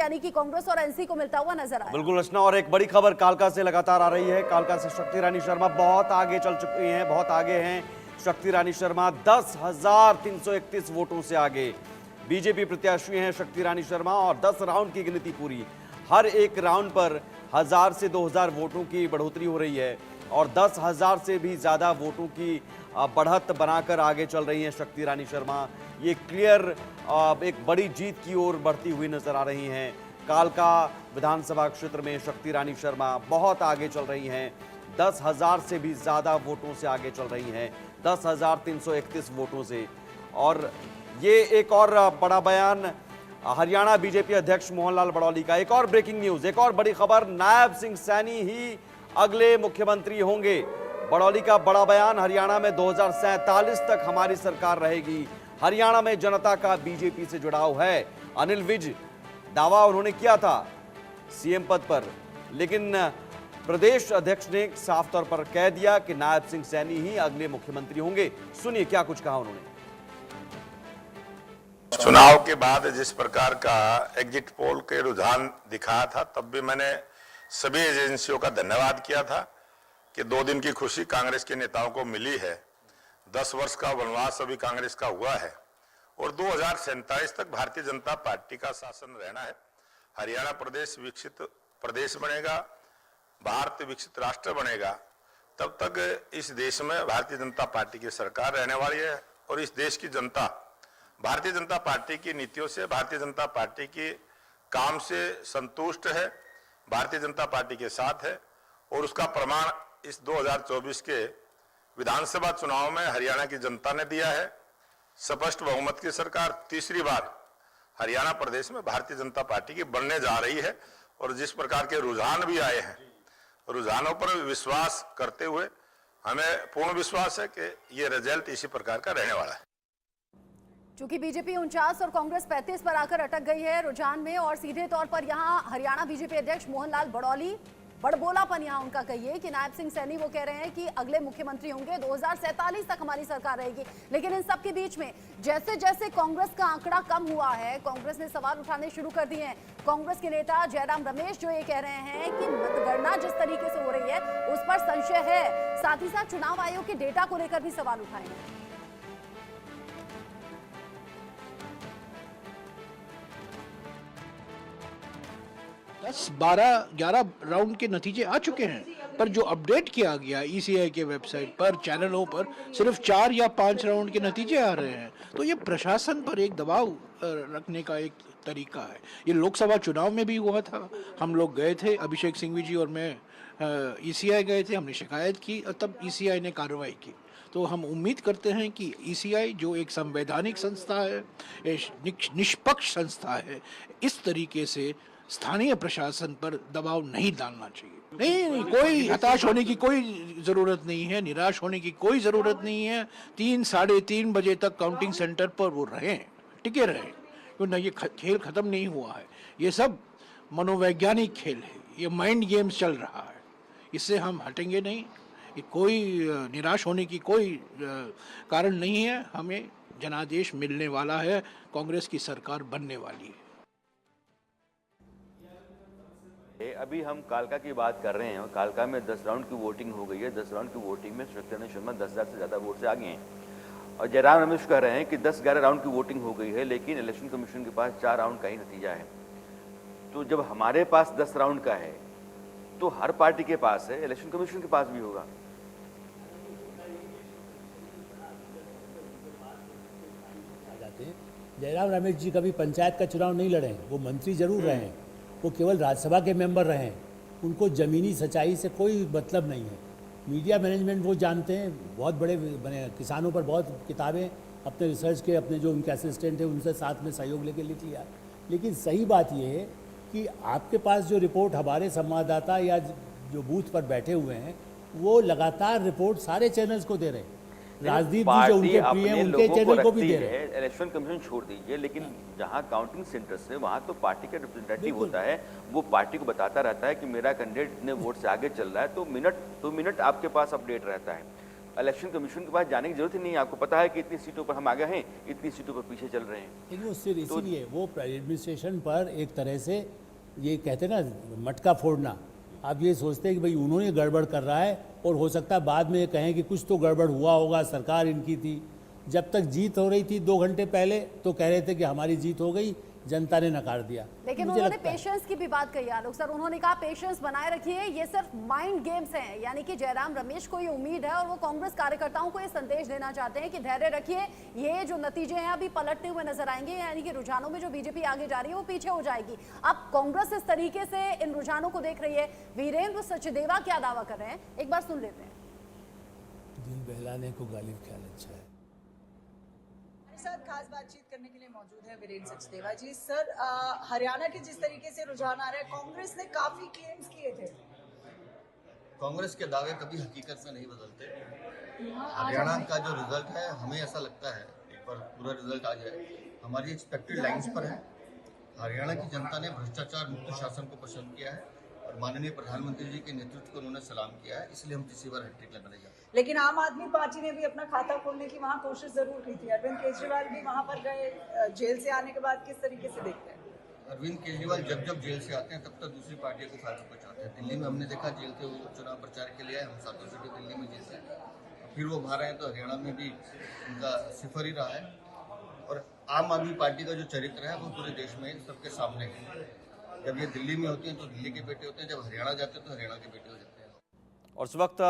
यानी कि कांग्रेस और एनसी को मिलता हुआ नजर आया। बिल्कुल रचना, और एक बड़ी खबर कालका से लगातार आ रही है। कालका से शक्ति रानी शर्मा बहुत आगे चल चुकी हैं, बहुत आगे हैं शक्ति रानी शर्मा, 10,331 वोटों से आगे बीजेपी प्रत्याशी हैं शक्ति रानी शर्मा। और 10 राउंड की गिनती पूरी, हर एक राउंड पर 1000 से 2000 वोटों की बढ़ोतरी हो रही है और 10,000 से भी ज्यादा वोटों की बढ़त बनाकर आगे चल रही हैं शक्ति रानी शर्मा। ये क्लियर एक बड़ी जीत की ओर बढ़ती हुई नजर आ रही हैं। कालका विधानसभा क्षेत्र में शक्ति रानी शर्मा बहुत आगे चल रही हैं, 10,000 से भी ज्यादा वोटों से आगे चल रही हैं, 10,331 वोटों से। और ये एक और बड़ा बयान हरियाणा बीजेपी अध्यक्ष मोहनलाल बड़ौली का। एक और ब्रेकिंग न्यूज, एक और बड़ी खबर, नायब सिंह सैनी ही अगले मुख्यमंत्री होंगे। बड़ौली का बड़ा बयान, हरियाणा में 2047 तक हमारी सरकार रहेगी। हरियाणा में जनता का बीजेपी से जुड़ाव है। अनिल विज दावा उन्होंने किया था सीएम पद पर, लेकिन प्रदेश अध्यक्ष ने साफ तौर पर कह दिया कि नायब सिंह सैनी ही अगले मुख्यमंत्री होंगे। सुनिए क्या कुछ कहा उन्होंने। चुनाव के बाद जिस प्रकार का एग्जिट पोल के रुझान दिखाया था, तब भी मैंने सभी एजेंसियों का धन्यवाद किया था कि 2 दिन की खुशी कांग्रेस के नेताओं को मिली है। 10 वर्ष का वनवास अभी कांग्रेस का हुआ है और 2047 तक भारतीय जनता पार्टी का शासन रहना है। हरियाणा प्रदेश विकसित प्रदेश बनेगा, भारत विकसित राष्ट्र बनेगा, तब तक इस देश में भारतीय जनता पार्टी की सरकार रहने वाली है। और इस देश की जनता भारतीय जनता पार्टी की नीतियों से, भारतीय जनता पार्टी के काम से संतुष्ट है, भारतीय जनता पार्टी के साथ है। और उसका प्रमाण इस 2024 के विधानसभा चुनाव में हरियाणा की जनता ने दिया है। स्पष्ट बहुमत की सरकार तीसरी बार हरियाणा प्रदेश में भारतीय जनता पार्टी की बनने जा रही है। और जिस प्रकार के रुझान भी आए हैं, रुझानों पर विश्वास करते हुए हमें पूर्ण विश्वास है कि ये रिजल्ट इसी प्रकार का रहने वाला है। चूंकि बीजेपी 49 और कांग्रेस 35 पर आकर अटक गई है रुझान में, और सीधे तौर पर यहां हरियाणा बीजेपी अध्यक्ष मोहनलाल बड़ौली, बड़बोलापन यहां उनका कहिए कि नायब सिंह सैनी वो कह रहे हैं कि अगले मुख्यमंत्री होंगे, 2047 तक हमारी सरकार रहेगी। लेकिन इन सब के बीच में जैसे जैसे कांग्रेस का आंकड़ा कम हुआ है, कांग्रेस ने सवाल उठाने शुरू कर दिए हैं। कांग्रेस के नेता जयराम रमेश जो ये कह रहे हैं कि मतगणना जिस तरीके से हो रही है उस पर संशय है, साथ ही साथ चुनाव आयोग के डेटा को लेकर भी सवाल उठाए हैं। 10, 12, 11 राउंड के नतीजे आ चुके हैं, पर जो अपडेट किया गया ईसीआई के वेबसाइट पर, चैनलों पर, सिर्फ 4 या 5 राउंड के नतीजे आ रहे हैं। तो ये प्रशासन पर एक दबाव रखने का एक तरीका है। ये लोकसभा चुनाव में भी हुआ था, हम लोग गए थे, अभिषेक सिंघवी जी और मैं ईसीआई गए थे, हमने शिकायत की और तब ईसीआई ने कार्रवाई की। तो हम उम्मीद करते हैं कि ईसीआई जो एक संवैधानिक संस्था है, निष्पक्ष संस्था है, इस तरीके से स्थानीय प्रशासन पर दबाव नहीं डालना चाहिए। नहीं, कोई हताश होने की कोई ज़रूरत नहीं है, निराश होने की कोई ज़रूरत नहीं है। 3, साढ़े 3 बजे तक काउंटिंग सेंटर पर वो रहें, टिके रहें, क्योंकि ये खेल ख़त्म नहीं हुआ है। ये सब मनोवैज्ञानिक खेल है, ये माइंड गेम्स चल रहा है, इससे हम हटेंगे नहीं। ये कोई निराश होने की कोई कारण नहीं है। हमें जनादेश मिलने वाला है, कांग्रेस की सरकार बनने वाली है। अभी हम कालका की बात कर रहे हैं और कालका में 10 राउंड की वोटिंग हो गई है। 10 राउंड की वोटिंग में शक्ति रानी शर्मा 10,000 से ज़्यादा वोट से आगे हैं। और जयराम रमेश कह रहे हैं कि 10-11 राउंड की वोटिंग हो गई है, लेकिन इलेक्शन कमीशन के पास 4 राउंड का ही नतीजा है। तो जब हमारे पास 10 राउंड का है तो हर पार्टी के पास है, इलेक्शन कमीशन के पास भी होगा। जयराम रमेश जी कभी पंचायत का चुनाव नहीं लड़े, वो मंत्री जरूर रहे हैं, वो केवल राज्यसभा के मेंबर रहे हैं, उनको ज़मीनी सच्चाई से कोई मतलब नहीं है। मीडिया मैनेजमेंट वो जानते हैं, बहुत बड़े बने, किसानों पर बहुत किताबें अपने रिसर्च के, अपने जो उनके असिस्टेंट हैं उनसे साथ में सहयोग लेके लिख लिया। लेकिन सही बात ये है कि आपके पास जो रिपोर्ट हमारे संवाददाता या जो बूथ पर बैठे हुए हैं वो लगातार रिपोर्ट सारे चैनल्स को दे रहे हैं, राजदीप जी जो उनके प्रिय हैं उनके चैनल को भी दे रहे हैं। इलेक्शन कमीशन छोड़ दीजिए, लेकिन जहां काउंटिंग सेंटर्स है वहां तो पार्टी का रिप्रेजेंटेटिव होता है, वो पार्टी को बताता रहता है कि मेरा कैंडिडेट इतने वोट से आगे चल रहा है, तो मिनट आपके पास अपडेट रहता है। इलेक्शन कमीशन के पास जाने की जरूरत ही नहीं है। आपको पता है कि इतनी सीटों पर हम आगे हैं, इतनी सीटों पर पीछे चल रहे हैं। लेकिन वो सिर्फ इसीलिए वो एडमिनिस्ट्रेशन पर एक तरह से ये कहते हैं ना मटका फोड़ना। आप ये सोचते हैं कि भाई उन्होंने गड़बड़ कर रहा है और हो सकता है बाद में ये कहें कि कुछ तो गड़बड़ हुआ होगा, सरकार इनकी थी। जब तक जीत हो रही थी 2 घंटे पहले तो कह रहे थे कि हमारी जीत हो गई, जनता ने नकार दिया। लेकिन मुझे उन्होंने लगता है- पेशेंस की भी बात कही आलोक सर। उन्होंने कहा पेशेंस बनाए रखिए, ये सिर्फ माइंड गेम्स हैं। यानी कि जयराम रमेश को ये उम्मीद है और वो कांग्रेस कार्यकर्ताओं को ये संदेश देना चाहते हैं कि धैर्य रखिए, ये जो नतीजे हैं अभी पलटते हुए नजर आएंगे। यानी कि रुझानों में जो बीजेपी आगे जा रही है वो पीछे हो जाएगी। अब कांग्रेस इस तरीके से इन रुझानों को देख रही है। वीरेंद्र सचदेवा क्या दावा कर रहे हैं, एक बार सुन लेते हैं। दिल बहलाने को गालिब ख्याल अच्छा है। हमारे साथ खास बातचीत करने के लिए मौजूद है वीरेंद्र सचदेवा जी। सर, हरियाणा के जिस तरीके से रुझान आ रहा है, कांग्रेस ने काफी क्लेम्स किए थे। कांग्रेस के दावे कभी हकीकत में नहीं बदलते। हरियाणा का जो रिजल्ट है, हमें ऐसा लगता है एक बार पूरा रिजल्ट आ जाए, हमारी एक्सपेक्टेड लाइंस पर है। हरियाणा की जनता ने भ्रष्टाचार मुक्त शासन को पसंद किया है और माननीय प्रधानमंत्री जी के नेतृत्व को उन्होंने सलाम किया है, इसलिए हम तीसरी बार हैट्रिक लगाने जा रहे हैं। लेकिन आम आदमी पार्टी ने भी अपना खाता खोलने की वहाँ कोशिश जरूर की थी। अरविंद केजरीवाल भी वहाँ पर गए, जेल से आने के बाद किस तरीके से देखते हैं? अरविंद केजरीवाल जब जब जेल से आते हैं तब तक दूसरी पार्टियों को फायदा पहुंचाते हैं। दिल्ली में हमने देखा जेल से वो चुनाव प्रचार के लिए आए, हम सातों सीटें दिल्ली में जीते हैं। फिर वो बाहर आए तो हरियाणा में भी उनका सिफर ही रहा है। और आम आदमी पार्टी का जो चरित्र है वो पूरे देश में सबके सामने है। जब ये दिल्ली में होती हैं तो दिल्ली के बेटे होते हैं, जब हरियाणा जाते हैं तो हरियाणा के बेटे हो जाते हैं। और इस वक्त